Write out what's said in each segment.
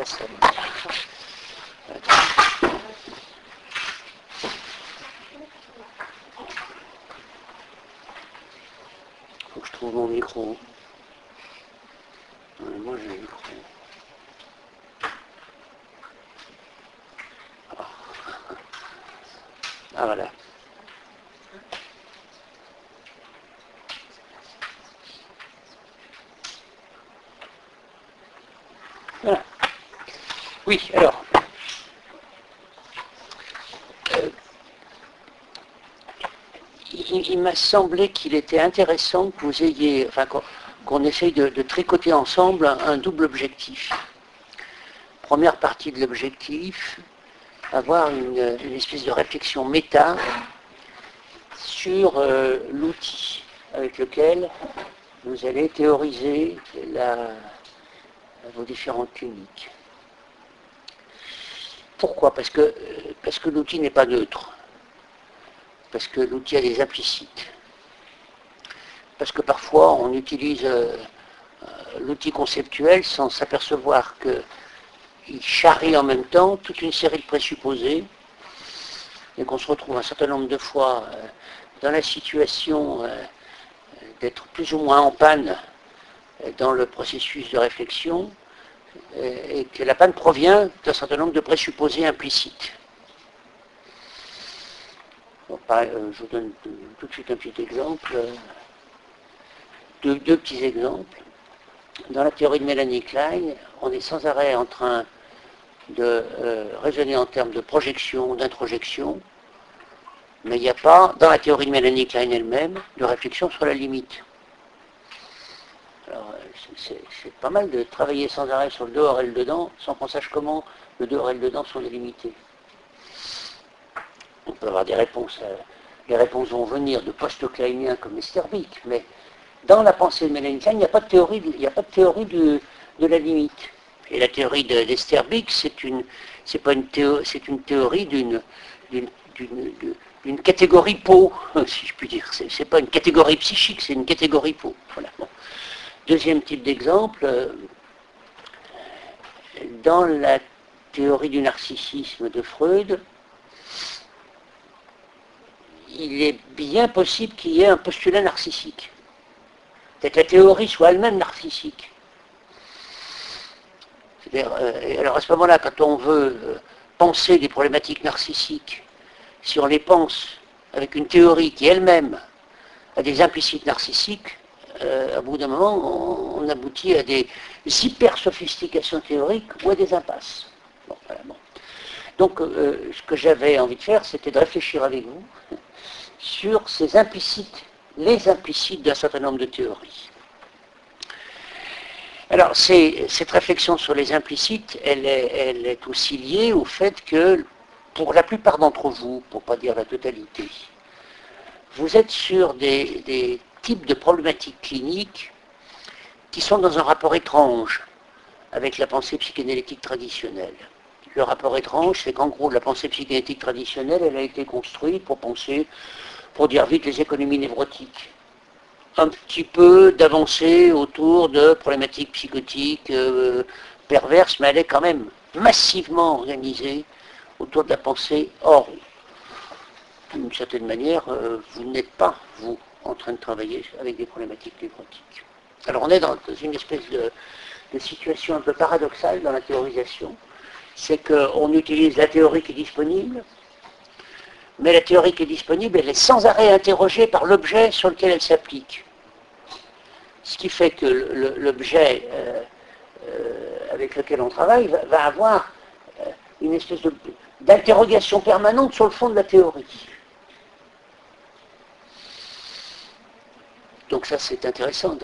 Ça. Faut que je trouve mon micro. Ouais, moi j'ai un micro. Ah voilà. Voilà. Oui, alors. Il m'a semblé qu'il était intéressant que vous ayez, enfin qu'on essaye de tricoter ensemble un double objectif. Première partie de l'objectif, avoir une espèce de réflexion méta sur l'outil avec lequel vous allez théoriser vos différentes cliniques. Pourquoi ? Parce que l'outil n'est pas neutre. Parce que l'outil a des implicites. Parce que parfois on utilise l'outil conceptuel sans s'apercevoir qu'il charrie en même temps toute une série de présupposés et qu'on se retrouve un certain nombre de fois dans la situation d'être plus ou moins en panne dans le processus de réflexion et que la panne provient d'un certain nombre de présupposés implicites. Bon, je vous donne tout de suite un petit exemple, deux petits exemples. Dans la théorie de Melanie Klein, on est sans arrêt en train de raisonner en termes de projection, d'introjection, mais il n'y a pas, dans la théorie de Melanie Klein elle-même, de réflexion sur la limite. Alors, c'est pas mal de travailler sans arrêt sur le dehors et le dedans, sans qu'on sache comment le dehors et le dedans sont délimités. On peut avoir des réponses. Les réponses vont venir de post-kleiniens comme Esterbik, mais dans la pensée de Melanie Klein, il n'y a pas de théorie, de la limite. Et la théorie d'Esterbik, c'est une théorie d'une catégorie peau, si je puis dire. C'est pas une catégorie psychique, c'est une catégorie peau. Voilà. Bon. Deuxième type d'exemple, dans la théorie du narcissisme de Freud, il est bien possible qu'il y ait un postulat narcissique. Peut-être que la théorie soit elle-même narcissique. Alors à ce moment-là, quand on veut penser des problématiques narcissiques, si on les pense avec une théorie qui elle-même a des implicites narcissiques, à bout d'un moment, on aboutit à des hyper-sophistications théoriques ou à des impasses. Bon, voilà, bon. Donc, ce que j'avais envie de faire, c'était de réfléchir avec vous sur ces implicites, les implicites d'un certain nombre de théories. Alors, cette réflexion sur les implicites, elle est aussi liée au fait que, pour la plupart d'entre vous, pour ne pas dire la totalité, vous êtes sur des types de problématiques cliniques qui sont dans un rapport étrange avec la pensée psychanalytique traditionnelle. Le rapport étrange, c'est qu'en gros, la pensée psychanalytique traditionnelle, elle a été construite pour penser, pour dire vite, les économies névrotiques. Un petit peu d'avancée autour de problématiques psychotiques perverses, mais elle est quand même massivement organisée autour de la pensée. Or, d'une certaine manière, vous n'êtes pas, vous, en train de travailler avec des problématiques névrotiques. Alors on est dans une espèce de situation un peu paradoxale dans la théorisation. C'est qu'on utilise la théorie qui est disponible, mais la théorie qui est disponible, elle est sans arrêt interrogée par l'objet sur lequel elle s'applique. Ce qui fait que l'objet avec lequel on travaille va avoir une espèce d'interrogation permanente sur le fond de la théorie. Donc ça, c'est intéressant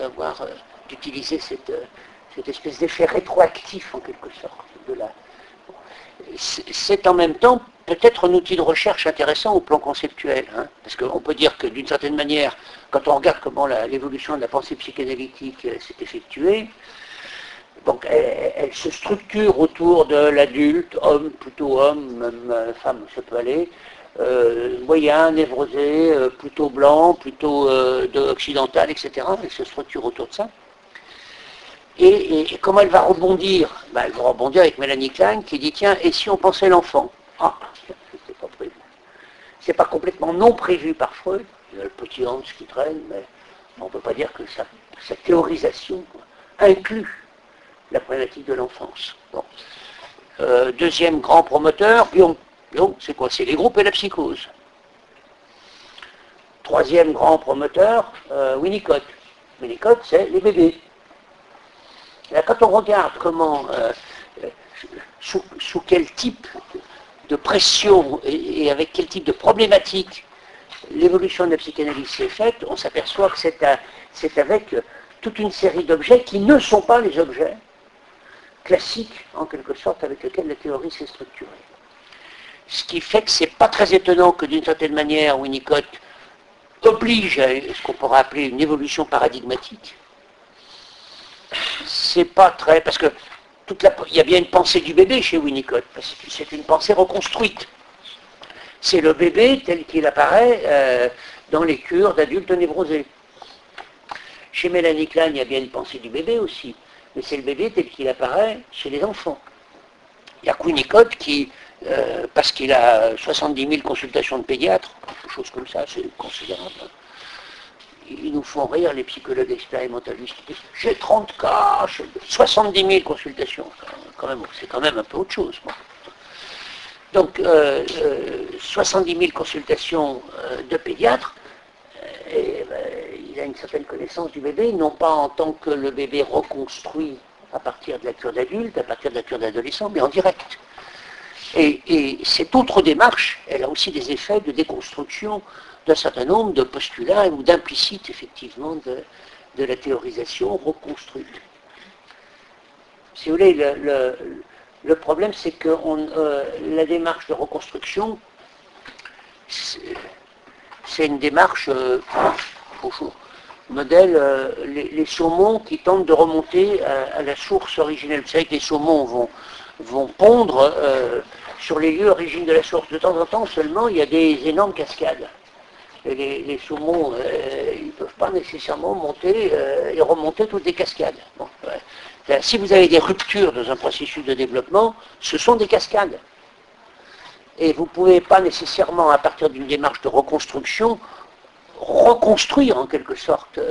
d'utiliser cette espèce d'effet rétroactif, en quelque sorte. C'est en même temps peut-être un outil de recherche intéressant au plan conceptuel, hein, parce qu'on peut dire que d'une certaine manière, quand on regarde comment l'évolution de la pensée psychanalytique s'est effectuée, donc elle se structure autour de l'adulte, homme, plutôt homme, même femme, ça peut aller, moyen, névrosé, plutôt blanc, plutôt occidental, etc. Elle se structure autour de ça. Et comment elle va rebondir? Ben, elle va rebondir avec Mélanie Klein qui dit, tiens, et si on pensait l'enfant? Ah, c'est pas prévu. C'est pas complètement non prévu par Freud. Il y a le petit Hans qui traîne, mais on ne peut pas dire que sa théorisation inclut la problématique de l'enfance. Bon. Deuxième grand promoteur, Jung. Jung, c'est quoi? C'est les groupes et la psychose. Troisième grand promoteur, Winnicott. Winnicott, c'est les bébés. Et là, quand on regarde comment, sous quel type de pression et avec quel type de problématique l'évolution de la psychanalyse s'est faite, on s'aperçoit que c'est avec toute une série d'objets qui ne sont pas les objets classiques, en quelque sorte, avec lesquels la théorie s'est structurée. Ce qui fait que c'est pas très étonnant que d'une certaine manière, Winnicott oblige à ce qu'on pourrait appeler une évolution paradigmatique. C'est pas très... Parce que il y a bien une pensée du bébé chez Winnicott, parce que c'est une pensée reconstruite. C'est le bébé tel qu'il apparaît dans les cures d'adultes névrosés. Chez Mélanie Klein, il y a bien une pensée du bébé aussi, mais c'est le bébé tel qu'il apparaît chez les enfants. Il y a Winnicott qui, parce qu'il a 70 000 consultations de pédiatres, quelque chose comme ça, c'est considérable. Ils nous font rire, les psychologues expérimentalistes. J'ai 30 cas, 70 000 consultations. C'est quand même un peu autre chose. Bon. Donc, 70 000 consultations de pédiatres, il a une certaine connaissance du bébé, non pas en tant que le bébé reconstruit à partir de la cure d'adulte, à partir de la cure d'adolescent, mais en direct. Et cette autre démarche, elle a aussi des effets de déconstruction d'un certain nombre de postulats ou d'implicites, effectivement, de la théorisation reconstruite. Si vous voulez, le problème, c'est que la démarche de reconstruction, c'est une démarche, modèle, les saumons qui tentent de remonter à la source originelle. Vous savez que les saumons vont pondre sur les lieux origines de la source. De temps en temps seulement, il y a des énormes cascades. Et les saumons, ils ne peuvent pas nécessairement monter et remonter toutes les cascades. Bon, ouais. Si vous avez des ruptures dans un processus de développement, ce sont des cascades. Et vous ne pouvez pas nécessairement, à partir d'une démarche de reconstruction, reconstruire en quelque sorte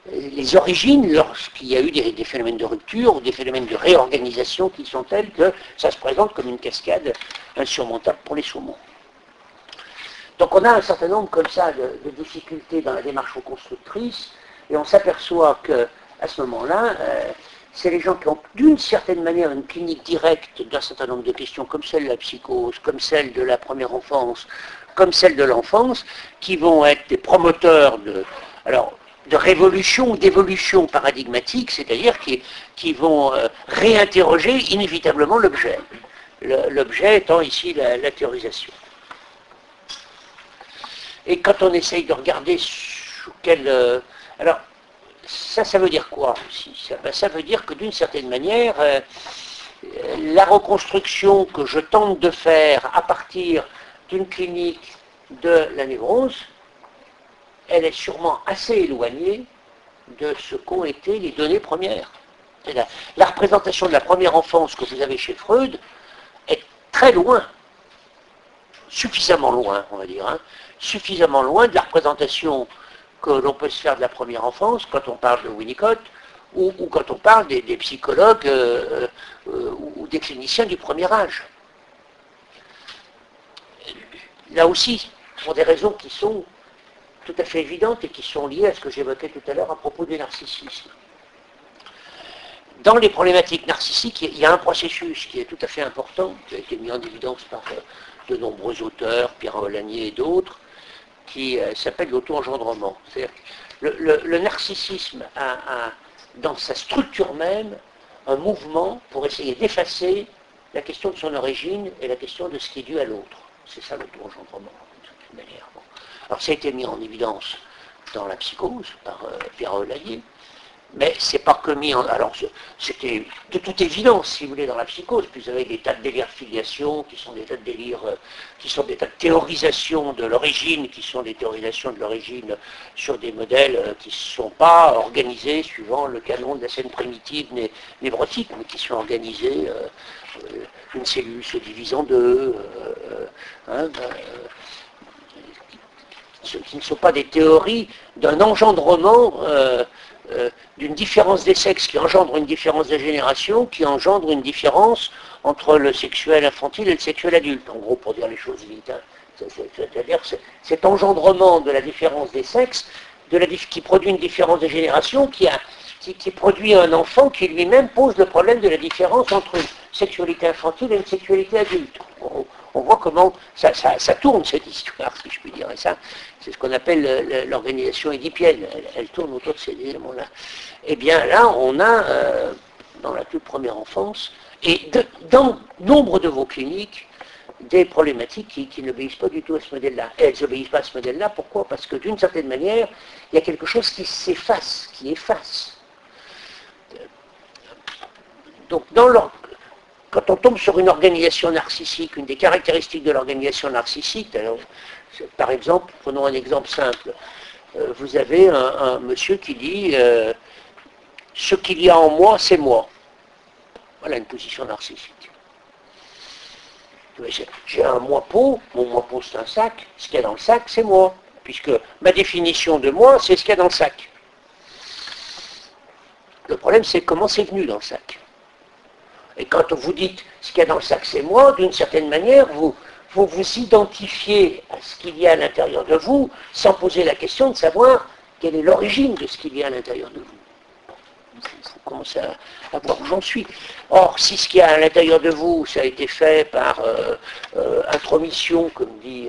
les origines lorsqu'il y a eu des phénomènes de rupture ou des phénomènes de réorganisation qui sont tels que ça se présente comme une cascade insurmontable pour les saumons. Donc on a un certain nombre comme ça de difficultés dans la démarche reconstructrice et on s'aperçoit qu'à ce moment-là, c'est les gens qui ont d'une certaine manière une clinique directe d'un certain nombre de questions comme celle de la psychose, comme celle de la première enfance, comme celle de l'enfance, qui vont être des promoteurs de révolution ou d'évolution paradigmatique, c'est-à-dire qui vont réinterroger inévitablement l'objet. L'objet étant ici la théorisation. Et quand on essaye de regarder sous quel... alors, ça veut dire quoi aussi? Ça veut dire que d'une certaine manière, la reconstruction que je tente de faire à partir d'une clinique de la névrose, elle est sûrement assez éloignée de ce qu'ont été les données premières. La représentation de la première enfance que vous avez chez Freud est très loin, suffisamment loin, on va dire, suffisamment loin de la représentation que l'on peut se faire de la première enfance quand on parle de Winnicott ou quand on parle des psychologues ou des cliniciens du premier âge. Là aussi, pour des raisons qui sont tout à fait évidentes et qui sont liées à ce que j'évoquais tout à l'heure à propos du narcissisme. Dans les problématiques narcissiques, il y a un processus qui est tout à fait important, qui a été mis en évidence par de nombreux auteurs, Pierre Olanier et d'autres, qui s'appelle l'auto-engendrement. C'est-à-dire que le narcissisme a, dans sa structure même, un mouvement pour essayer d'effacer la question de son origine et la question de ce qui est dû à l'autre. C'est ça l'auto-engendrement, d'une certaine manière. Bon. Alors ça a été mis en évidence dans la psychose par Pierre Olanier, mais c'est pas commis en... Alors, c'était de toute évidence, si vous voulez, dans la psychose, puis vous avez des tas de délires filiation, qui sont des tas de délires, qui sont des tas de théorisations de l'origine, qui sont des théorisations de l'origine sur des modèles qui ne sont pas organisés suivant le canon de la scène primitive névrotique, mais qui sont organisés, une cellule se divise en deux, qui ne sont pas des théories d'un engendrement, d'une différence des sexes qui engendre une différence de génération, qui engendre une différence entre le sexuel infantile et le sexuel adulte, en gros, pour dire les choses vite. C'est-à-dire cet engendrement de la différence des sexes, qui produit une différence de génération, qui produit un enfant qui lui-même pose le problème de la différence entre une sexualité infantile et une sexualité adulte. On voit comment ça tourne, cette histoire, si je puis dire. Et ça, c'est ce qu'on appelle l'organisation édipienne. Elle tourne autour de ces éléments-là. Eh bien, là, on a, dans la toute première enfance, et dans nombre de vos cliniques, des problématiques qui n'obéissent pas du tout à ce modèle-là. Et elles n'obéissent pas à ce modèle-là, pourquoi? Parce que d'une certaine manière, il y a quelque chose qui s'efface, qui efface. Donc, quand on tombe sur une organisation narcissique, une des caractéristiques de l'organisation narcissique, alors, par exemple, prenons un exemple simple, vous avez un monsieur qui dit ce qu'il y a en moi, c'est moi. Voilà une position narcissique. J'ai un moi-peau, mon moi-peau c'est un sac, ce qu'il y a dans le sac, c'est moi, puisque ma définition de moi, c'est ce qu'il y a dans le sac. Le problème, c'est comment c'est venu dans le sac. Et quand vous dites ce qu'il y a dans le sac, c'est moi, d'une certaine manière, vous vous identifiez à ce qu'il y a à l'intérieur de vous, sans poser la question de savoir quelle est l'origine de ce qu'il y a à l'intérieur de vous. Vous commencez à voir où j'en suis. Or, si ce qu'il y a à l'intérieur de vous, ça a été fait par intromission, comme dit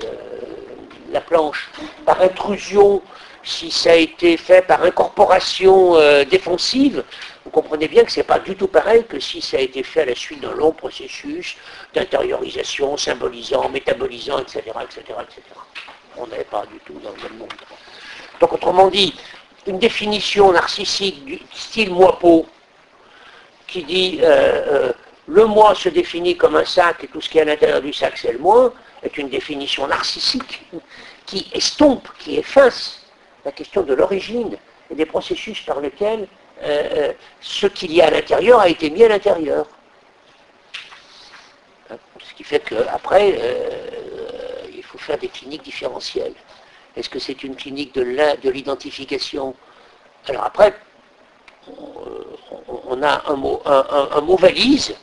la planche, par intrusion, si ça a été fait par incorporation défensive, vous comprenez bien que ce n'est pas du tout pareil que si ça a été fait à la suite d'un long processus d'intériorisation, symbolisant, métabolisant, etc., etc., etc. On n'est pas du tout dans le même monde. Donc, autrement dit, une définition narcissique du style moi-peau, qui dit le moi se définit comme un sac et tout ce qui est à l'intérieur du sac c'est le moi, est une définition narcissique qui estompe, qui efface la question de l'origine et des processus par lesquels ce qu'il y a à l'intérieur a été mis à l'intérieur. Ce qui fait qu'après, il faut faire des cliniques différentielles. Est-ce que c'est une clinique de l'identification? Alors après, on a un mot valise.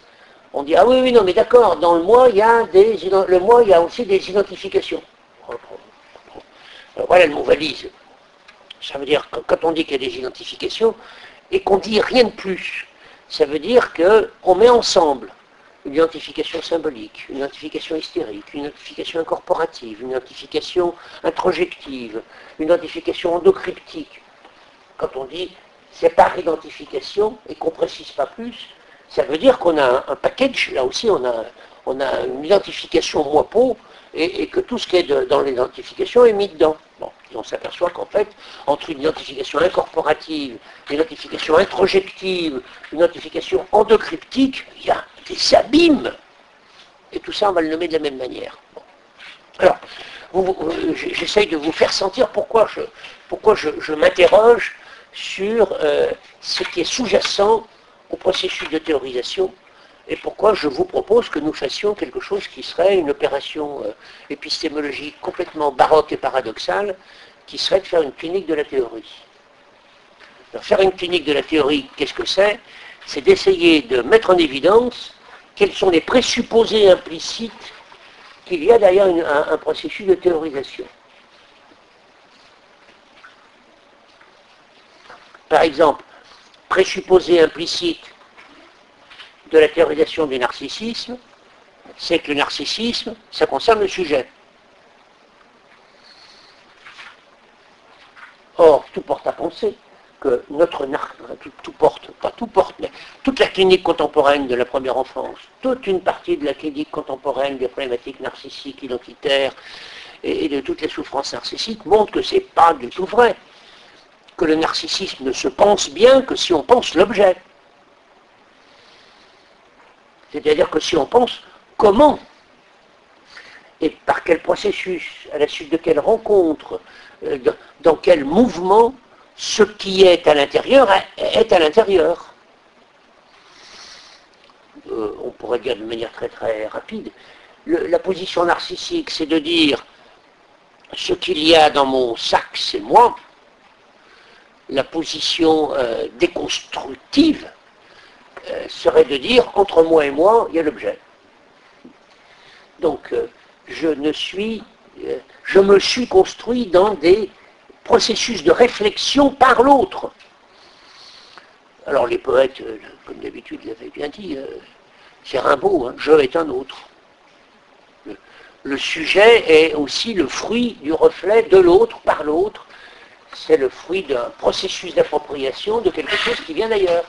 On dit, ah oui, oui, non, mais d'accord, dans le moi, il y a aussi des identifications. Alors, voilà le mot valise. Ça veut dire que quand on dit qu'il y a des identifications, et qu'on dit rien de plus, ça veut dire qu'on met ensemble une identification symbolique, une identification hystérique, une identification incorporative, une identification introjective, une identification endocryptique. Quand on dit c'est par identification et qu'on ne précise pas plus, ça veut dire qu'on a un package, là aussi on a une identification moi-peau et que tout ce qui est dans l'identification est mis dedans. Bon, et on s'aperçoit qu'en fait, entre une identification incorporative, une identification introjective, une identification endocryptique, il y a des abîmes. Et tout ça, on va le nommer de la même manière. Bon. Alors, j'essaye de vous faire sentir pourquoi je m'interroge sur ce qui est sous-jacent au processus de théorisation et pourquoi je vous propose que nous fassions quelque chose qui serait une opération épistémologique complètement baroque et paradoxale, qui serait de faire une clinique de la théorie. Alors, faire une clinique de la théorie, qu'est-ce que c'est? C'est d'essayer de mettre en évidence quels sont les présupposés implicites qu'il y a derrière un processus de théorisation. Par exemple, présupposé implicite de la théorisation du narcissisme, c'est que le narcissisme, ça concerne le sujet. Or, tout porte à penser que toute la clinique contemporaine de la première enfance, toute une partie de la clinique contemporaine des problématiques narcissiques, identitaires et de toutes les souffrances narcissiques montre que ce n'est pas du tout vrai. que le narcissisme ne se pense bien que si on pense l'objet. C'est-à-dire que si on pense comment et par quel processus, à la suite de quelle rencontre, dans quel mouvement, ce qui est à l'intérieur est à l'intérieur. On pourrait dire de manière très très rapide, la position narcissique, c'est de dire ce qu'il y a dans mon sac, c'est moi. La position déconstructive serait de dire entre moi et moi, il y a l'objet. Donc, je me suis construit dans des processus de réflexion par l'autre. Alors les poètes, comme d'habitude, l'avaient bien dit, c'est Rimbaud, hein, je est un autre. Le sujet est aussi le fruit du reflet de l'autre par l'autre. C'est le fruit d'un processus d'appropriation de quelque chose qui vient d'ailleurs.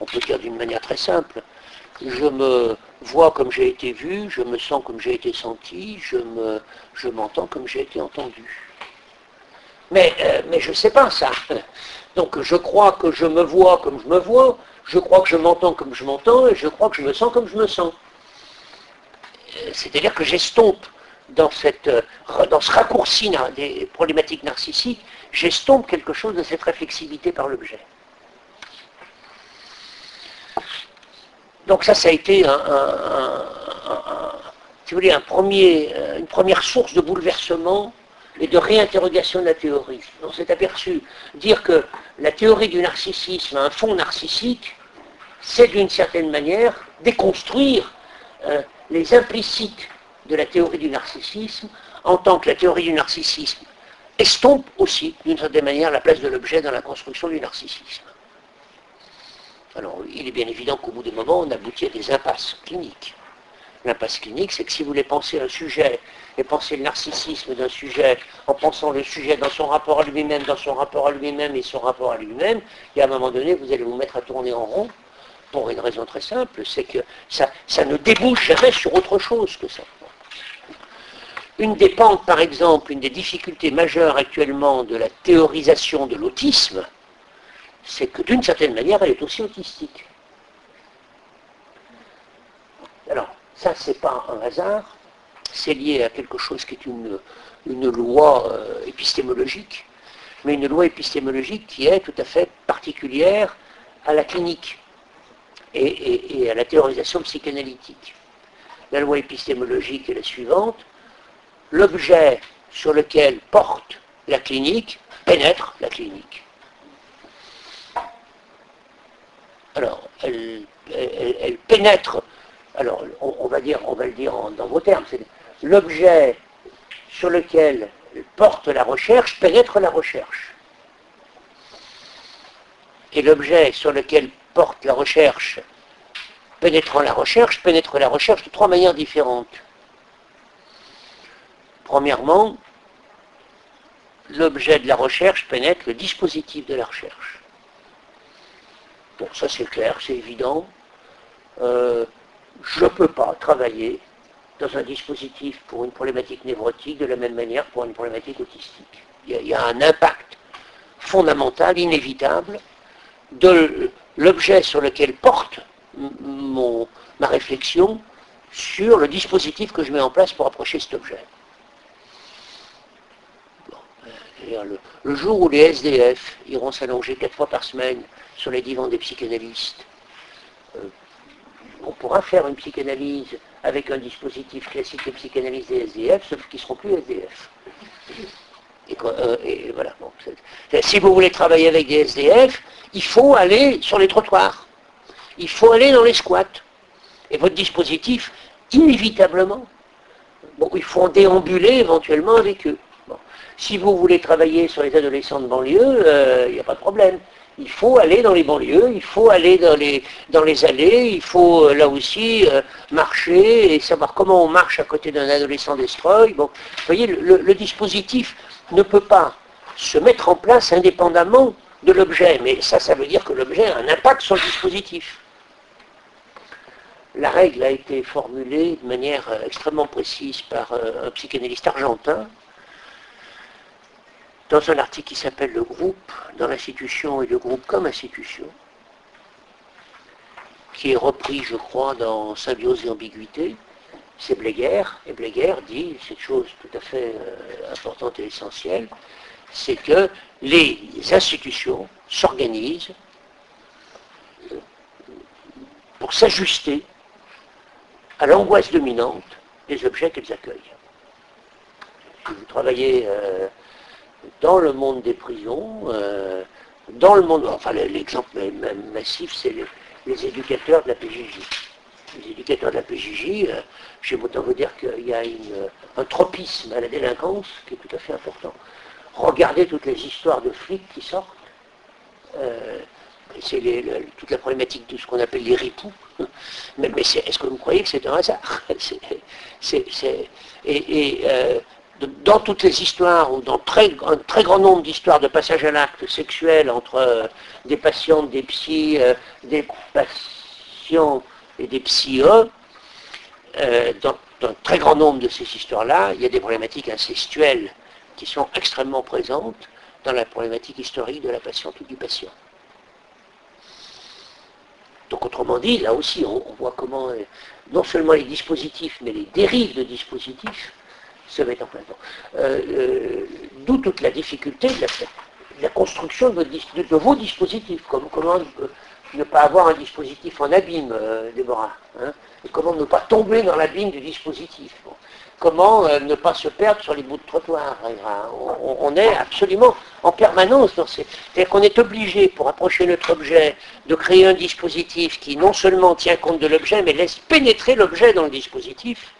On peut dire d'une manière très simple, je me vois comme j'ai été vu, je me sens comme j'ai été senti, je m'entends comme j'ai été entendu. Mais je ne sais pas ça. Donc je crois que je me vois comme je me vois, je crois que je m'entends comme je m'entends, et je crois que je me sens comme je me sens. C'est-à-dire que j'estompe dans ce raccourci des problématiques narcissiques, j'estompe quelque chose de cette réflexivité par l'objet. Donc ça a été si vous voulez, une première source de bouleversement et de réinterrogation de la théorie. On s'est aperçu, dire que la théorie du narcissisme a un fond narcissique, c'est d'une certaine manière déconstruire les implicites de la théorie du narcissisme, en tant que la théorie du narcissisme estompe aussi, d'une certaine manière, la place de l'objet dans la construction du narcissisme. Alors, il est bien évident qu'au bout d'un moment, on aboutit à des impasses cliniques. L'impasse clinique, c'est que si vous voulez penser un sujet et penser le narcissisme d'un sujet en pensant le sujet dans son rapport à lui-même, dans son rapport à lui-même et son rapport à lui-même, et à un moment donné, vous allez vous mettre à tourner en rond pour une raison très simple, c'est que ça ne débouche jamais sur autre chose que ça. Une des pentes, par exemple, une des difficultés majeures actuellement de la théorisation de l'autisme, c'est que d'une certaine manière, elle est aussi autistique. Alors, ça, c'est pas un hasard, c'est lié à quelque chose qui est une loi épistémologique, mais une loi épistémologique qui est tout à fait particulière à la clinique et à la théorisation psychanalytique. La loi épistémologique est la suivante: l'objet sur lequel porte la clinique pénètre la clinique. Alors, elle pénètre, alors on va le dire dans vos termes, c'est l'objet sur lequel porte la recherche pénètre la recherche. Et l'objet sur lequel porte la recherche pénètre la recherche de trois manières différentes. Premièrement, l'objet de la recherche pénètre le dispositif de la recherche. Bon, ça c'est clair, c'est évident. Je ne peux pas travailler dans un dispositif pour une problématique névrotique de la même manière pour une problématique autistique. Il y a un impact fondamental, inévitable, de l'objet sur lequel porte ma réflexion sur le dispositif que je mets en place pour approcher cet objet. Bon, le jour où les SDF iront s'allonger 4 fois par semaine sur les divans des psychanalystes, on pourra faire une psychanalyse avec un dispositif classique de psychanalyse des SDF, sauf qu'ils ne seront plus SDF. Et voilà. Bon, si vous voulez travailler avec des SDF, il faut aller sur les trottoirs. Il faut aller dans les squats. Et votre dispositif, inévitablement, bon, il faut en déambuler éventuellement avec eux. Bon. Si vous voulez travailler sur les adolescents de banlieue, il n'y a pas de problème. Il faut aller dans les banlieues, il faut aller dans les allées, il faut là aussi marcher et savoir comment on marche à côté d'un adolescent d'Estreuil. Bon, vous voyez, le dispositif ne peut pas se mettre en place indépendamment de l'objet, mais ça veut dire que l'objet a un impact sur le dispositif. La règle a été formulée de manière extrêmement précise par un psychanalyste argentin, dans un article qui s'appelle Le groupe dans l'institution et le groupe comme institution, qui est repris, je crois, dans Symbiose et ambiguïté. C'est Bleguer, et Bleguer dit cette chose tout à fait importante et essentielle, c'est que les institutions s'organisent pour s'ajuster à l'angoisse dominante des objets qu'elles accueillent. Si vous travaillez dans le monde des prisons, dans le monde, enfin l'exemple massif, c'est les éducateurs de la PJJ. Les éducateurs de la PJJ, j'aime autant vous dire qu'il y a un tropisme à la délinquance qui est tout à fait important. Regardez toutes les histoires de flics qui sortent. C'est toute la problématique de ce qu'on appelle les ripoux. Mais est-ce que vous croyez que c'est un hasard? Dans toutes les histoires, ou dans un très grand nombre d'histoires de passage à l'acte sexuel entre des patientes, des psys, des patients et des psys, dans un très grand nombre de ces histoires-là, il y a des problématiques incestuelles qui sont extrêmement présentes dans la problématique historique de la patiente ou du patient. Donc autrement dit, là aussi, on voit comment non seulement les dispositifs, mais les dérives de dispositifs se mettent en place. D'où toute la difficulté de la construction de vos dispositifs. Comment ne pas avoir un dispositif en abîme, Déborah, hein, et comment ne pas tomber dans l'abîme du dispositif. Bon. Comment ne pas se perdre sur les bouts de trottoir. On est absolument en permanence dans ces... C'est-à-dire qu'on est obligé, pour approcher notre objet, de créer un dispositif qui non seulement tient compte de l'objet, mais laisse pénétrer l'objet dans le dispositif.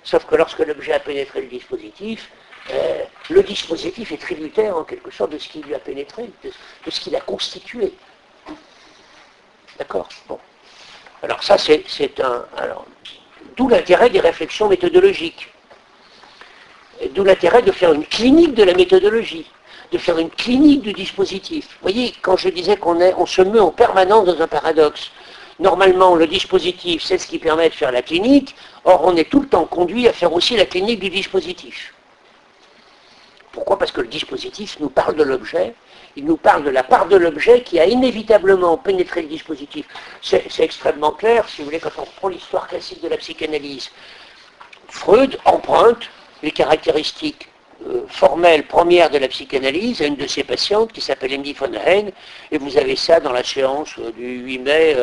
Sauf que lorsque l'objet a pénétré le dispositif est tributaire en quelque sorte de ce qui lui a pénétré, de ce qu'il a constitué. D'accord? Bon. Alors ça, c'est un... Alors, d'où l'intérêt des réflexions méthodologiques. D'où l'intérêt de faire une clinique de la méthodologie, de faire une clinique du dispositif. Vous voyez, quand je disais on se meut en permanence dans un paradoxe, normalement, le dispositif, c'est ce qui permet de faire la clinique, or on est tout le temps conduit à faire aussi la clinique du dispositif. Pourquoi? Parce que le dispositif nous parle de l'objet, il nous parle de la part de l'objet qui a inévitablement pénétré le dispositif. C'est extrêmement clair, si vous voulez, quand on reprend l'histoire classique de la psychanalyse. Freud emprunte les caractéristiques formelles premières de la psychanalyse à une de ses patientes qui s'appelle Emily von Haen, et vous avez ça dans la séance du 8 mai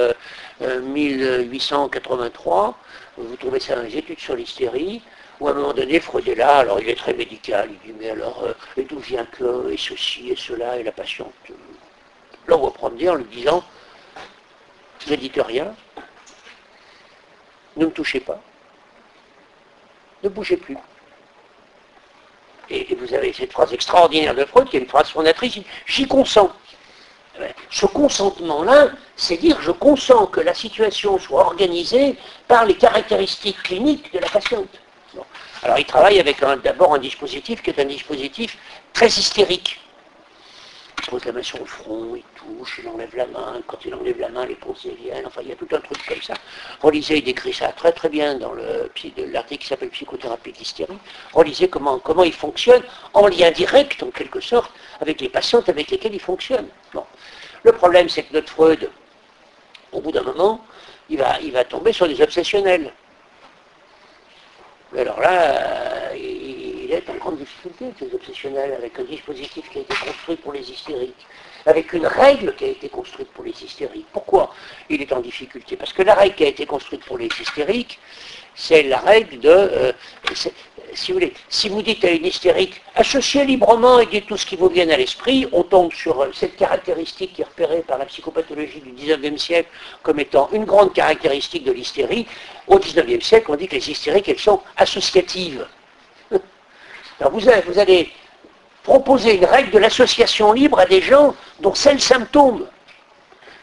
1883, vous trouvez ça dans les études sur l'hystérie, où à un moment donné, Freud est là, alors il est très médical, il dit, mais alors, et d'où vient que, et ceci, et cela, et la patiente. Là, on va prendre dire en lui disant, ne dites rien, ne me touchez pas, ne bougez plus. Et vous avez cette phrase extraordinaire de Freud, qui est une phrase fondatrice, j'y consens. Ce consentement-là, c'est dire je consens que la situation soit organisée par les caractéristiques cliniques de la patiente. Bon. Alors il travaille avec d'abord un dispositif qui est un dispositif très hystérique. Il pose la main sur le front, il touche, il enlève la main, quand il enlève la main, les pensées viennent, enfin il y a tout un truc comme ça. Relisez, il décrit ça très très bien dans l'article qui s'appelle Psychothérapie de l'hystérie. Relisez comment il fonctionne en lien direct, en quelque sorte, avec les patientes avec lesquelles il fonctionne. Bon. Le problème, c'est que notre Freud, au bout d'un moment, il va tomber sur des obsessionnels. Mais alors là, il est en grande difficulté, ces obsessionnels, avec un dispositif qui a été construit pour les hystériques, avec une règle qui a été construite pour les hystériques. Pourquoi il est en difficulté? Parce que la règle qui a été construite pour les hystériques, c'est la règle de... si vous voulez, si vous dites à une hystérique, associez librement et dites tout ce qui vous vient à l'esprit, on tombe sur cette caractéristique qui est repérée par la psychopathologie du 19e siècle comme étant une grande caractéristique de l'hystérie. Au 19e siècle, on dit que les hystériques, elles sont associatives. Alors vous allez proposer une règle de l'association libre à des gens dont c'est le symptôme.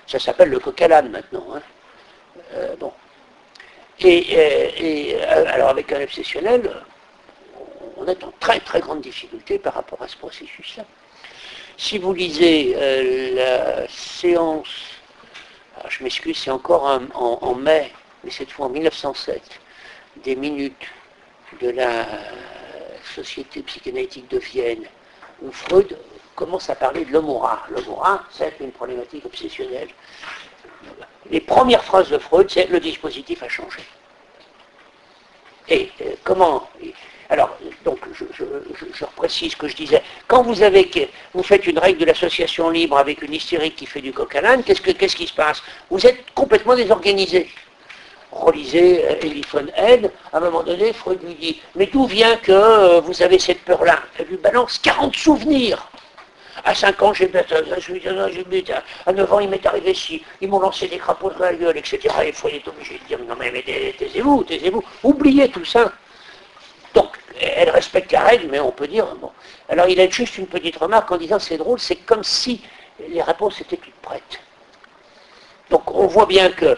Ça s'appelle le coq à l'âne maintenant. Hein. Bon. Alors avec un obsessionnel, on est en très très grande difficulté par rapport à ce processus-là. Si vous lisez la séance, alors je m'excuse, c'est encore en mai, mais cette fois en 1907, des minutes de la Société psychanalytique de Vienne, où Freud commence à parler de l'homme rare. L'homme rare, c'est une problématique obsessionnelle. Les premières phrases de Freud, c'est le dispositif a changé. Et comment... Alors, donc, je reprécise ce que je disais. Quand vous faites une règle de l'association libre avec une hystérique qui fait du coq à l'âne, qu'est-ce qui se passe? Vous êtes complètement désorganisé. Relisez Elie von Held, à un moment donné, Freud lui dit « Mais d'où vient que vous avez cette peur-là » Elle lui balance 40 souvenirs. À 5 ans, à 9 ans, il m'est arrivé ci, ils m'ont lancé des crapauds dans la gueule, etc. Et Freud est obligé de dire « Non mais taisez-vous, oubliez tout ça ». Donc, elle respecte la règle, mais on peut dire, bon. Alors il a juste une petite remarque en disant, c'est drôle, c'est comme si les réponses étaient toutes prêtes. Donc on voit bien que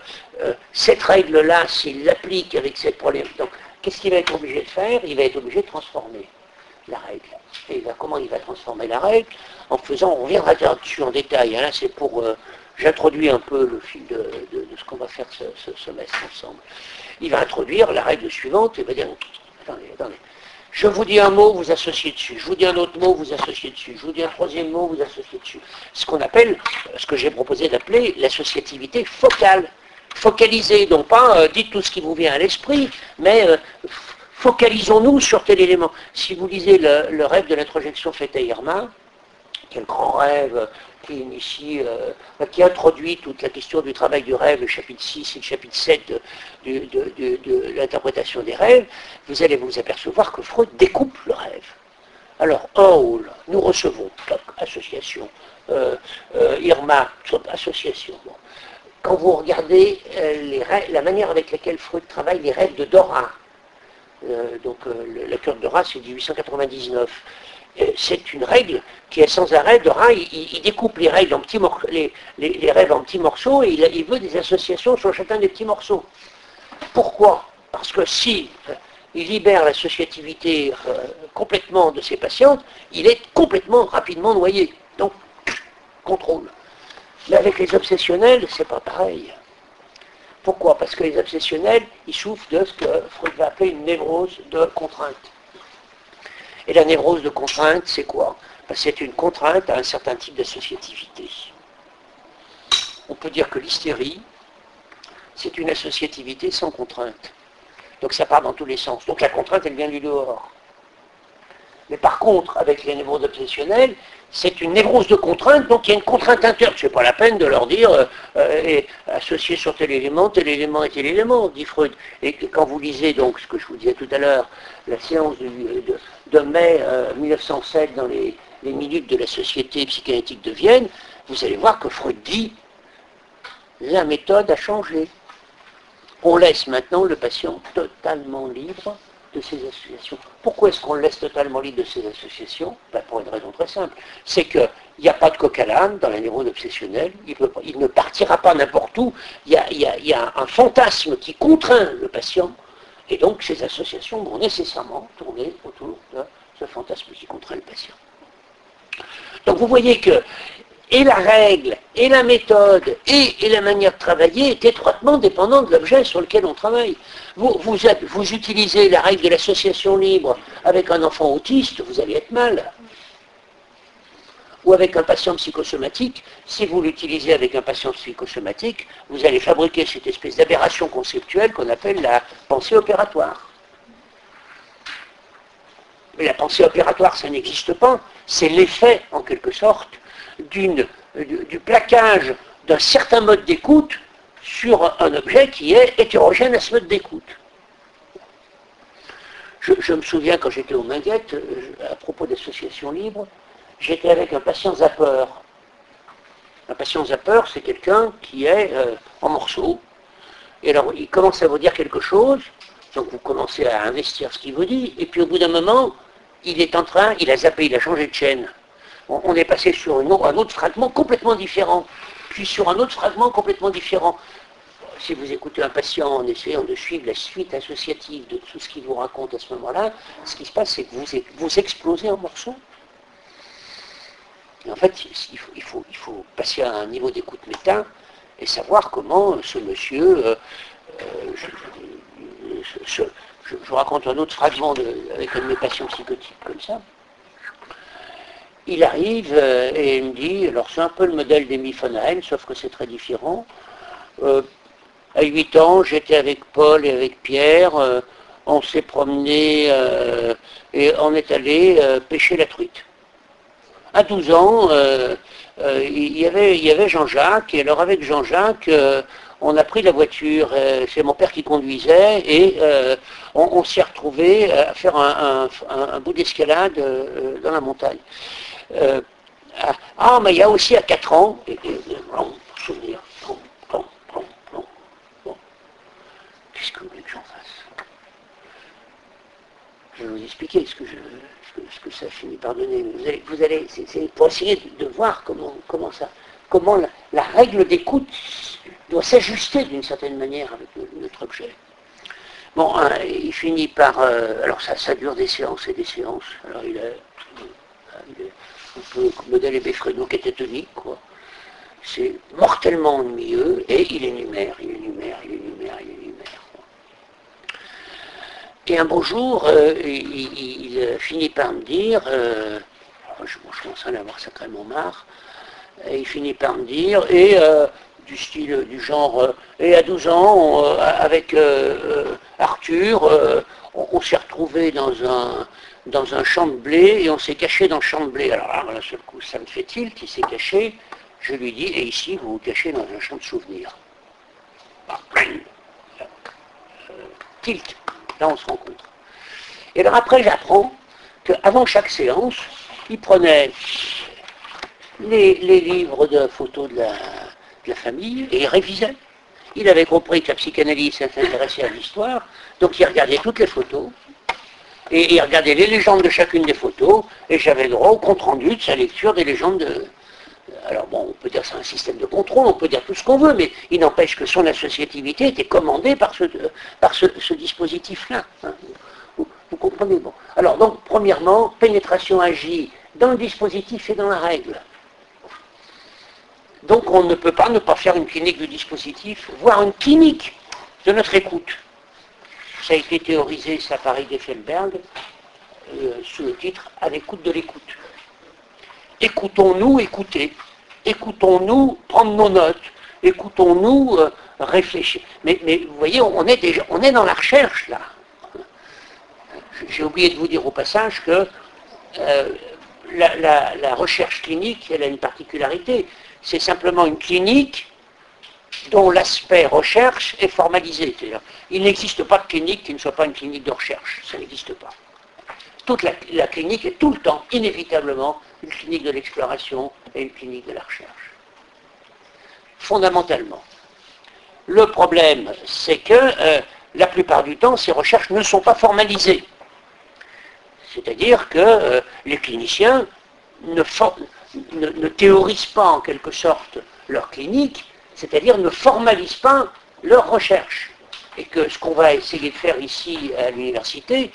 cette règle-là, s'il l'applique avec cette problématique, donc qu'est-ce qu'il va être obligé de faire? Il va être obligé de transformer la règle. Et comment il va transformer la règle? En faisant, on reviendra dessus en détail, hein, c'est pour... j'introduis un peu le fil de ce qu'on va faire ce semestre ensemble. Il va introduire la règle suivante, il va dire... Attendez. Je vous dis un mot, vous associez dessus. Je vous dis un autre mot, vous associez dessus. Je vous dis un troisième mot, vous associez dessus. Ce qu'on appelle, ce que j'ai proposé d'appeler l'associativité focale. Focalisez, donc pas dites tout ce qui vous vient à l'esprit, mais focalisons-nous sur tel élément. Si vous lisez le rêve de l'introjection faite à Irma, quel grand rêve qui initie, qui introduit toute la question du travail du rêve, le chapitre 6 et le chapitre 7 de l'interprétation des rêves, vous allez vous apercevoir que Freud découpe le rêve. Alors, un hall, nous recevons, association, Irma, association. Bon. Quand vous regardez la manière avec laquelle Freud travaille les rêves de Dora, la cure de Dora, c'est 1899. C'est une règle qui est sans arrêt. Dora, il découpe les règles en petits les rêves en petits morceaux et il veut des associations sur chacun des petits morceaux. Pourquoi? Parce que si il libère l'associativité complètement de ses patientes, il est complètement rapidement noyé. Donc, contrôle. Mais avec les obsessionnels, c'est pas pareil. Pourquoi? Parce que les obsessionnels, ils souffrent de ce que Freud va appeler une névrose de contrainte. Et la névrose de contrainte, c'est quoi? C'est une contrainte à un certain type d'associativité. On peut dire que l'hystérie, c'est une associativité sans contrainte. Donc ça part dans tous les sens. Donc la contrainte, elle vient du dehors. Mais par contre, avec les névroses obsessionnelles, c'est une névrose de contrainte, donc il y a une contrainte interne. Ce n'est pas la peine de leur dire associer sur tel élément et tel élément, dit Freud. Et quand vous lisez donc ce que je vous disais tout à l'heure, la séance de mai 1907 dans les minutes de la Société psychanalytique de Vienne, vous allez voir que Freud dit la méthode a changé. On laisse maintenant le patient totalement libre de ces associations. Pourquoi est-ce qu'on le laisse totalement libre de ces associations? Pour une raison très simple. C'est qu'il n'y a pas de coq à l'âne dans la névrose obsessionnelle, il ne partira pas n'importe où, il y a un fantasme qui contraint le patient, et donc ces associations vont nécessairement tourner autour de ce fantasme qui contraint le patient. Donc vous voyez que et la règle, et la méthode, et la manière de travailler est étroitement dépendante de l'objet sur lequel on travaille. Vous utilisez la règle de l'association libre avec un enfant autiste, vous allez être mal. Ou avec un patient psychosomatique, si vous l'utilisez avec un patient psychosomatique, vous allez fabriquer cette espèce d'aberration conceptuelle qu'on appelle la pensée opératoire. Mais la pensée opératoire, ça n'existe pas. C'est l'effet, en quelque sorte, du plaquage d'un certain mode d'écoute sur un objet qui est hétérogène à ce mode d'écoute. Je me souviens quand j'étais au Minguette, à propos d'association libre, j'étais avec un patient zappeur. Un patient zappeur, c'est quelqu'un qui est en morceaux. Et alors, il commence à vous dire quelque chose, donc vous commencez à investir ce qu'il vous dit, et puis au bout d'un moment, il a zappé, il a changé de chaîne. On est passé sur un autre fragment complètement différent, puis sur un autre fragment complètement différent. Si vous écoutez un patient en essayant de suivre la suite associative de tout ce qu'il vous raconte à ce moment-là, ce qui se passe, c'est que vous explosez en morceaux. Et en fait, il faut passer à un niveau d'écoute méta et savoir comment ce monsieur... je vous raconte un autre fragment avec un de mes patients psychotiques comme ça. il arrive et il me dit, alors c'est un peu le modèle d'Emmy von Haen, sauf que c'est très différent. À 8 ans, j'étais avec Paul et avec Pierre, on s'est promené et on est allé pêcher la truite. À 12 ans, il y avait Jean-Jacques, et alors avec Jean-Jacques, on a pris la voiture, c'est mon père qui conduisait, et on s'y est retrouvé à faire un bout d'escalade dans la montagne. Mais il y a aussi à 4 ans, souvenir, qu'est-ce que vous voulez que j'en fasse? Je vais vous expliquer ce que ça finit par donner. Vous allez c'est pour essayer de voir comment la règle d'écoute doit s'ajuster d'une certaine manière avec notre objet. Bon, il finit par... alors ça dure des séances et des séances. Alors il est un peu comme modèle Hébé-Fredo catatonique, quoi. C'est mortellement ennuyeux, et il énumère. Et un beau jour, il finit par me dire, je commence à en avoir sacrément marre, et il finit par me dire, du style, du genre, et à 12 ans, avec Arthur, on s'est retrouvé dans un champ de blé, et on s'est caché dans le champ de blé. Alors d'un seul coup, ça me fait tilt, il s'est caché, je lui dis, et ici, vous vous cachez dans un champ de souvenirs. Tilt. Là, on se rencontre. Et alors après, j'apprends qu'avant chaque séance, il prenait les livres de photos de la famille et il révisait. Il avait compris que la psychanalyse s'intéressait à l'histoire, donc il regardait toutes les photos, et il regardait les légendes de chacune des photos, et j'avais droit au compte-rendu de sa lecture des légendes de... Alors bon, on peut dire que c'est un système de contrôle, on peut dire tout ce qu'on veut, mais il n'empêche que son associativité était commandée par ce dispositif-là. Hein. Vous comprenez? Bon. Alors donc, premièrement, pénétration agit dans le dispositif et dans la règle. Donc on ne peut pas ne pas faire une clinique du dispositif, voire une clinique de notre écoute. Ça a été théorisé, ça par Heidelberg, sous le titre « À l'écoute de l'écoute ». Écoutons-nous écouter, écoutons-nous prendre nos notes, écoutons-nous réfléchir. Mais vous voyez, on est dans la recherche là. J'ai oublié de vous dire au passage que la recherche clinique, elle a une particularité. C'est simplement une clinique dont l'aspect recherche est formalisé. C'est-à-dire, il n'existe pas de clinique qui ne soit pas une clinique de recherche. Ça n'existe pas. Toute la clinique est tout le temps, inévitablement, une clinique de l'exploration et une clinique de la recherche. Fondamentalement. Le problème, c'est que la plupart du temps, ces recherches ne sont pas formalisées. C'est-à-dire que les cliniciens ne théorisent pas en quelque sorte leur clinique, c'est-à-dire ne formalisent pas leur recherche. Et que ce qu'on va essayer de faire ici à l'université,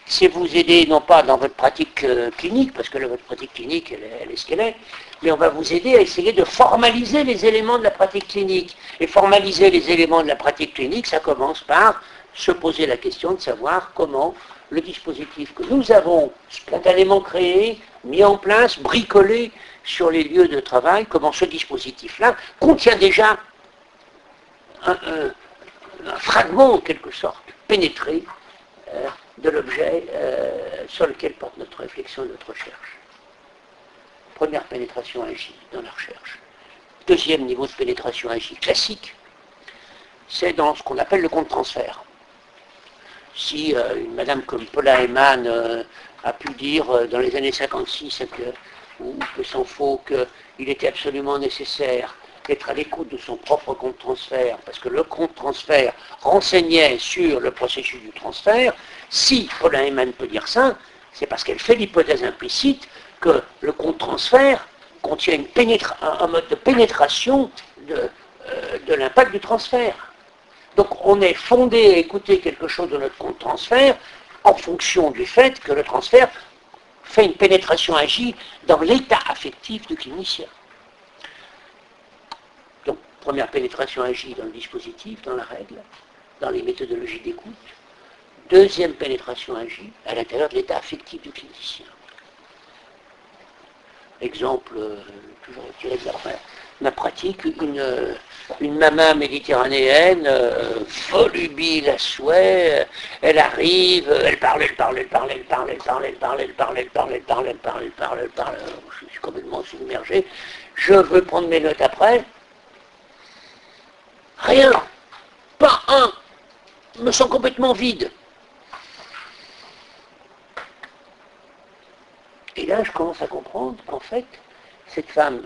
c'est vous aider non pas dans votre pratique clinique, parce que là, votre pratique clinique, elle est ce qu'elle est, mais on va vous aider à essayer de formaliser les éléments de la pratique clinique. Et formaliser les éléments de la pratique clinique, ça commence par se poser la question de savoir comment le dispositif que nous avons spontanément créé, mis en place, bricolé sur les lieux de travail, comment ce dispositif-là contient déjà un fragment, en quelque sorte, pénétré de l'objet sur lequel porte notre réflexion et notre recherche. Première pénétration agit dans la recherche. Deuxième niveau de pénétration agit classique, c'est dans ce qu'on appelle le compte-transfert. Si une madame comme Paula Heyman a pu dire dans les années 56 ou que s'en faut qu'il était absolument nécessaire d'être à l'écoute de son propre compte-transfert, parce que le compte-transfert renseignait sur le processus du transfert, si Paula Heyman peut dire ça, c'est parce qu'elle fait l'hypothèse implicite que le compte-transfert contient un mode de pénétration de l'impact du transfert. Donc on est fondé à écouter quelque chose de notre compte-transfert en fonction du fait que le transfert fait une pénétration agie dans l'état affectif du clinicien. Donc, première pénétration agie dans le dispositif, dans la règle, dans les méthodologies d'écoute. Deuxième pénétration agie à l'intérieur de l'état affectif du clinicien. exemple, toujours tiré de ma pratique, une maman méditerranéenne, volubile à souhait, elle arrive, elle parle, je suis complètement submergé, je veux prendre mes notes après, rien, pas un, je me sens complètement vide. Et là, je commence à comprendre qu'en fait, cette femme,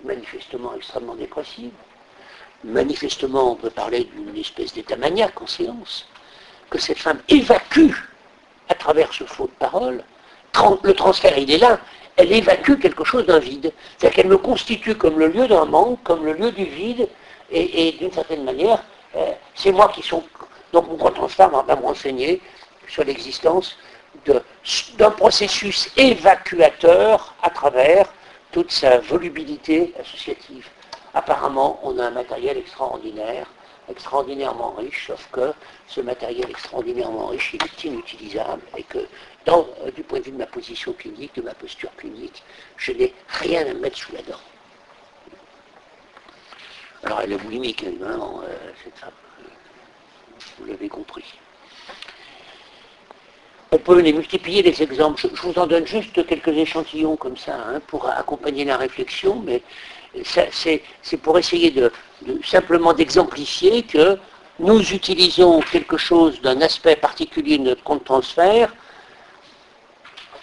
manifestement extrêmement dépressive, manifestement, on peut parler d'une espèce d'état maniaque en séance, que cette femme évacue à travers ce faux de parole, le transfert, il est là, elle évacue quelque chose d'un vide. C'est-à-dire qu'elle me constitue comme le lieu d'un manque, comme le lieu du vide, et d'une certaine manière, c'est moi qui sont... Donc mon grand transfert va me renseigner sur l'existence d'un processus évacuateur à travers toute sa volubilité associative. Apparemment, on a un matériel extraordinairement riche, sauf que ce matériel extraordinairement riche, il est inutilisable et que, du point de vue de ma position clinique, de ma posture clinique, je n'ai rien à mettre sous la dent. Alors elle est boulimique, évidemment, cette femme. Vous l'avez compris. On peut les multiplier les exemples. Je vous en donne juste quelques échantillons comme ça, pour accompagner la réflexion, mais c'est pour essayer simplement d'exemplifier que nous utilisons quelque chose d'un aspect particulier de notre compte transfert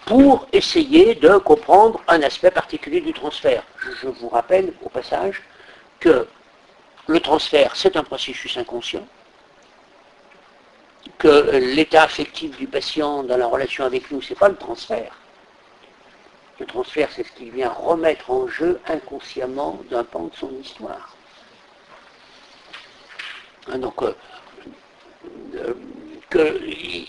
pour essayer de comprendre un aspect particulier du transfert. Je vous rappelle au passage que le transfert, c'est un processus inconscient, que l'état affectif du patient dans la relation avec nous, ce n'est pas le transfert. Le transfert, c'est ce qu'il vient remettre en jeu inconsciemment d'un pan de son histoire. Donc,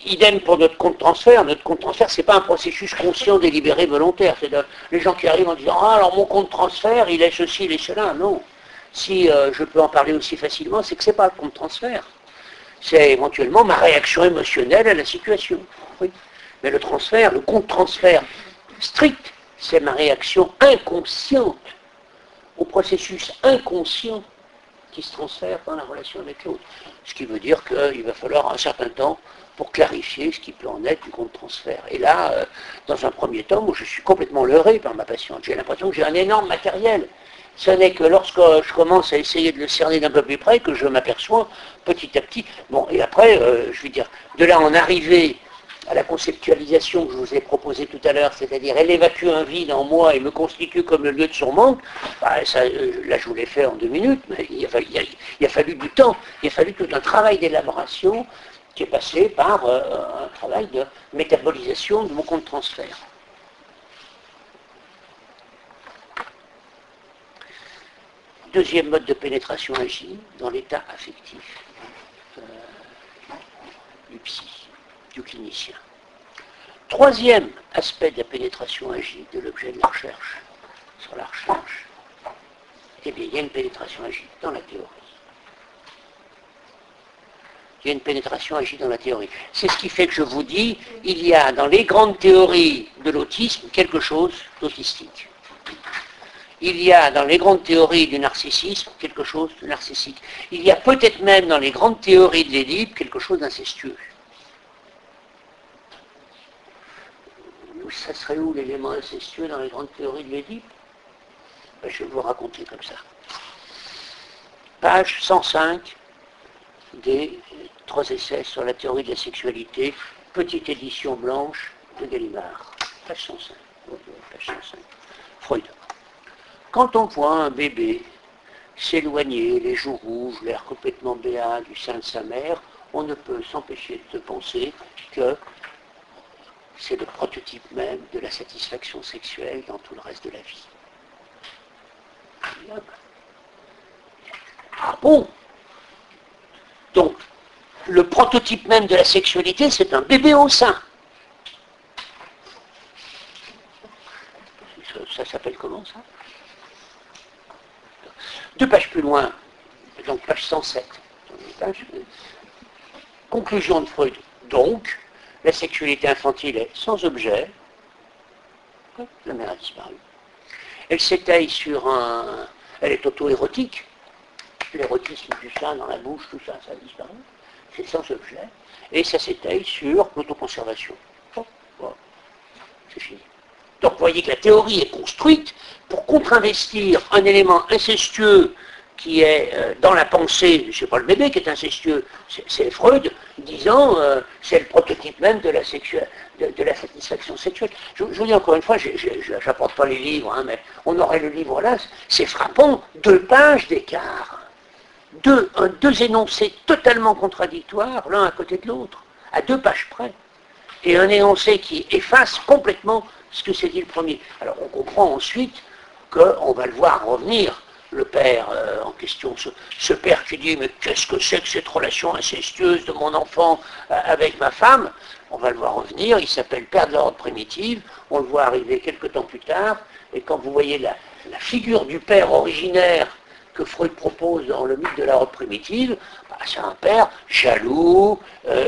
idem pour notre compte transfert. Notre compte transfert, ce n'est pas un processus conscient, délibéré, volontaire. C'est les gens qui arrivent en disant « Ah, alors mon compte transfert, il est ceci, il est cela ». Non. Si je peux en parler aussi facilement, c'est que ce n'est pas le compte transfert. C'est éventuellement ma réaction émotionnelle à la situation. Oui. Mais le transfert, le compte transfert strict, c'est ma réaction inconsciente au processus inconscient qui se transfère dans la relation avec l'autre. Ce qui veut dire qu'il va falloir un certain temps pour clarifier ce qui peut en être du compte transfert. Et là, dans un premier temps, moi, je suis complètement leurré par ma patiente. J'ai l'impression que j'ai un énorme matériel. Ce n'est que lorsque je commence à essayer de le cerner d'un peu plus près que je m'aperçois petit à petit. Bon, et après, je veux dire, de là en arriver à la conceptualisation que je vous ai proposée tout à l'heure, c'est-à-dire elle évacue un vide en moi et me constitue comme le lieu de son manque, bah, ça, là je vous l'ai fait en 2 minutes, mais il a fallu du temps, il a fallu tout un travail d'élaboration qui est passé par un travail de métabolisation de mon compte transfert. Deuxième mode de pénétration agit dans l'état affectif du psy, du clinicien. Troisième aspect de la pénétration agit de l'objet de la recherche, sur la recherche, eh bien, il y a une pénétration agit dans la théorie. Il y a une pénétration agit dans la théorie. C'est ce qui fait que je vous dis, il y a dans les grandes théories de l'autisme quelque chose d'autistique. Il y a dans les grandes théories du narcissisme quelque chose de narcissique. Il y a peut-être même dans les grandes théories de l'Édipe quelque chose d'incestueux. Ça serait où l'élément incestueux dans les grandes théories de l'Édipe? Ben, je vais vous raconter comme ça. Page 105 des 3 essais sur la théorie de la sexualité, petite édition blanche de Gallimard. Page 105. Page 105. Freud. Quand on voit un bébé s'éloigner, les joues rouges, l'air complètement béat du sein de sa mère, on ne peut s'empêcher de penser que c'est le prototype même de la satisfaction sexuelle dans tout le reste de la vie. Ah bon? Donc, le prototype même de la sexualité, c'est un bébé au sein. Ça s'appelle comment, ça? 2 pages plus loin, donc page 107. Conclusion de Freud. Donc, la sexualité infantile est sans objet. La mère a disparu. Elle s'étaye sur un... Elle est auto-érotique. L'érotisme du sein dans la bouche, tout ça, ça a disparu. C'est sans objet. Et ça s'étaye sur l'autoconservation. Bon, voilà. C'est fini. Donc vous voyez que la théorie est construite pour contre-investir un élément incestueux qui est dans la pensée, c'est pas le bébé qui est incestueux, c'est Freud, disant c'est le prototype même de la, de la satisfaction sexuelle. Je vous dis encore une fois, je n'apporte pas les livres, hein, mais on aurait le livre là, c'est frappant, 2 pages d'écart. Deux énoncés totalement contradictoires, l'un à côté de l'autre, à 2 pages près. Et un énoncé qui efface complètement ce que s'est dit le premier. Alors on comprend ensuite qu'on va le voir revenir, le père en question, ce père qui dit mais qu'est-ce que c'est que cette relation incestueuse de mon enfant avec ma femme? On va le voir revenir, il s'appelle Père de l'ordre primitive, on le voit arriver quelques temps plus tard, et quand vous voyez la figure du père originaire que Freud propose dans le mythe de la l'ordre primitive, bah, c'est un père jaloux,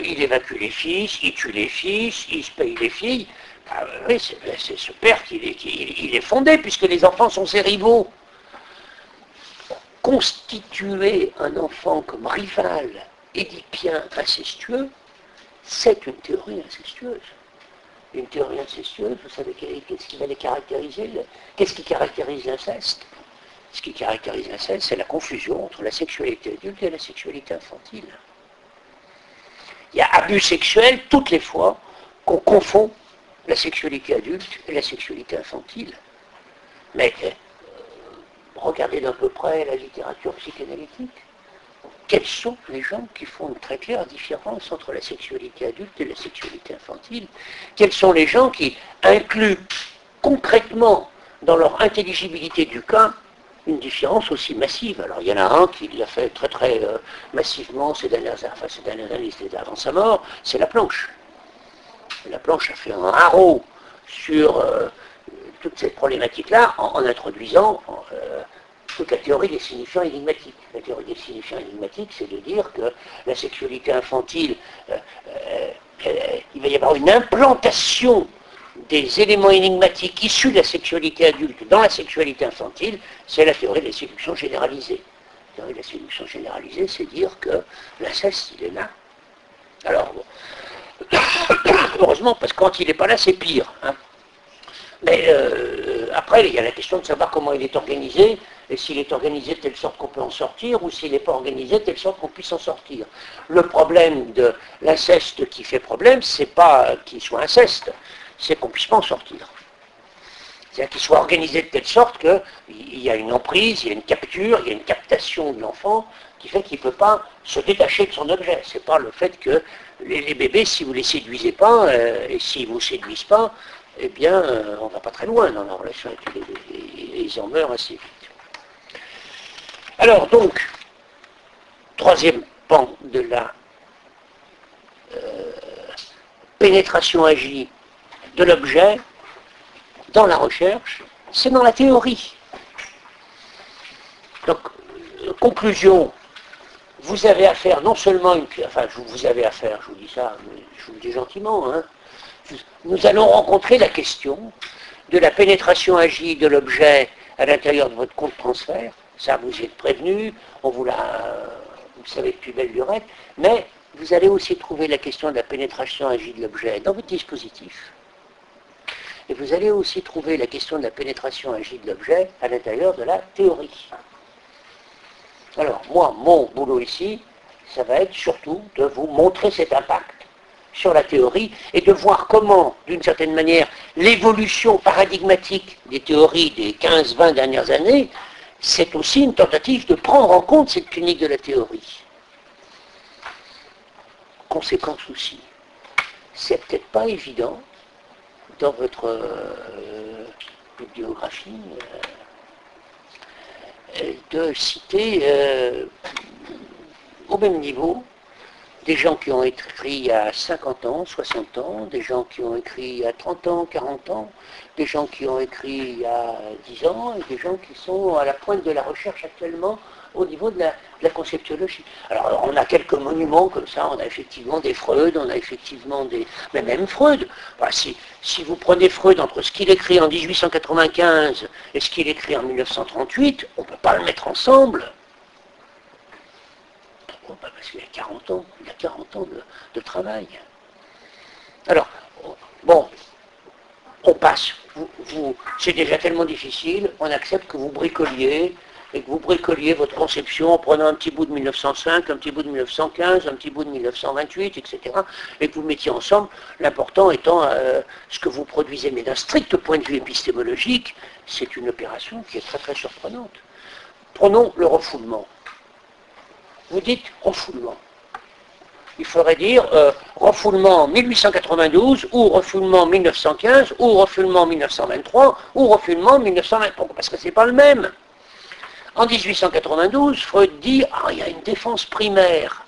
il évacue les fils, il tue les fils, il se paye les filles. Bah, oui, c'est ce père qui est fondé, puisque les enfants sont ses rivaux. Constituer un enfant comme rival édipien incestueux, c'est une théorie incestueuse. Une théorie incestueuse, vous savez qu'est-ce qui va les caractériser? Qu'est-ce qui caractérise l'inceste? Ce qui caractérise l'inceste, c'est la confusion entre la sexualité adulte et la sexualité infantile. Il y a abus sexuel toutes les fois qu'on confond la sexualité adulte et la sexualité infantile. Mais regardez d'un peu près la littérature psychanalytique. Quels sont les gens qui font une très claire différence entre la sexualité adulte et la sexualité infantile? Quels sont les gens qui incluent concrètement dans leur intelligibilité du cas une différence aussi massive? Alors il y en a un qui l'a fait très massivement ces dernières années, c'était avant sa mort, c'est Laplanche. Laplanche a fait un haro sur toutes ces problématiques-là en introduisant toute la théorie des signifiants énigmatiques. La théorie des signifiants énigmatiques, c'est de dire que la sexualité infantile, il va y avoir une implantation des éléments énigmatiques issus de la sexualité adulte dans la sexualité infantile, c'est la théorie des séductions généralisées. La théorie de la séduction généralisée, c'est dire que l'inceste, il est là. Alors, bon, heureusement, parce que quand il n'est pas là, c'est pire. Hein. Mais après, il y a la question de savoir comment il est organisé, et s'il est organisé de telle sorte qu'on peut en sortir, ou s'il n'est pas organisé de telle sorte qu'on puisse en sortir. Le problème de l'inceste qui fait problème, c'est pas qu'il soit inceste, c'est qu'on ne puisse pas en sortir. C'est-à-dire qu'il soit organisé de telle sorte qu'il y a une emprise, il y a une capture, il y a une captation de l'enfant qui fait qu'il ne peut pas se détacher de son objet. Ce n'est pas le fait que les bébés, si vous ne les séduisez pas, et s'ils ne vous séduisent pas, eh bien, on ne va pas très loin dans la relation avec les bébés, et ils en meurent assez vite. Alors, donc, troisième pan de la pénétration agie de l'objet dans la recherche, c'est dans la théorie. Donc, conclusion, vous avez affaire non seulement vous avez affaire, je vous dis ça, mais je vous le dis gentiment, hein, nous allons rencontrer la question de la pénétration agie de l'objet à l'intérieur de votre compte transfert. Ça, vous êtes prévenu, vous le savez depuis belle lurette, mais vous allez aussi trouver la question de la pénétration agie de l'objet dans votre dispositif. Et vous allez aussi trouver la question de la pénétration agie de l'objet à l'intérieur de la théorie. Alors, moi, mon boulot ici, ça va être surtout de vous montrer cet impact sur la théorie et de voir comment, d'une certaine manière, l'évolution paradigmatique des théories des 15-20 dernières années, c'est aussi une tentative de prendre en compte cette clinique de la théorie. Conséquence aussi, c'est peut-être pas évident dans votre bibliographie de citer au même niveau des gens qui ont écrit il y a 50 ans, 60 ans, des gens qui ont écrit il y a 30 ans, 40 ans, des gens qui ont écrit il y a 10 ans, et des gens qui sont à la pointe de la recherche actuellement au niveau de la conceptuologie. Alors on a quelques monuments comme ça, on a effectivement des Freud, on a effectivement des... Mais même Freud, bah, si vous prenez Freud entre ce qu'il écrit en 1895 et ce qu'il écrit en 1938, on ne peut pas le mettre ensemble. Pourquoi? Bah, parce qu'il y a 40 ans, il y a 40 ans de travail. Alors, bon, on passe. C'est déjà tellement difficile, on accepte que vous bricoliez, et que vous bricoliez votre conception en prenant un petit bout de 1905, un petit bout de 1915, un petit bout de 1928, etc., et que vous mettiez ensemble, l'important étant ce que vous produisez. Mais d'un strict point de vue épistémologique, c'est une opération qui est très très surprenante. Prenons le refoulement. Vous dites refoulement. Il faudrait dire refoulement 1892, ou refoulement 1915, ou refoulement 1923, ou refoulement 1920. Parce que ce n'est pas le même. En 1892, Freud dit il y a une défense primaire.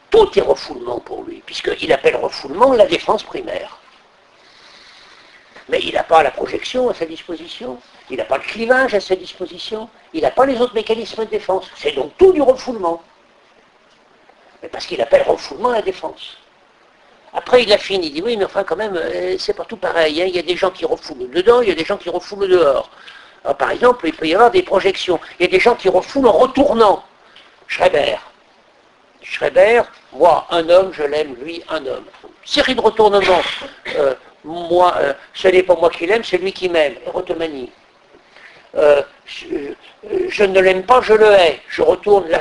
Tout est refoulement pour lui, puisqu'il appelle refoulement la défense primaire. Mais il n'a pas la projection à sa disposition, il n'a pas le clivage à sa disposition, il n'a pas les autres mécanismes de défense. C'est donc tout du refoulement. Mais parce qu'il appelle refoulement la défense. Après, il affine, il dit oui, mais enfin, quand même, c'est pas tout pareil. Hein. Il y a des gens qui refoulent dedans, il y a des gens qui refoulent dehors. Alors, par exemple, il peut y avoir des projections. Il y a des gens qui refoulent en retournant. Schreiber, moi, un homme, je l'aime, lui, un homme. Série de retournements. Ce n'est pas moi qui l'aime, c'est lui qui m'aime. Érotomanie. Je ne l'aime pas, je le hais. Je retourne la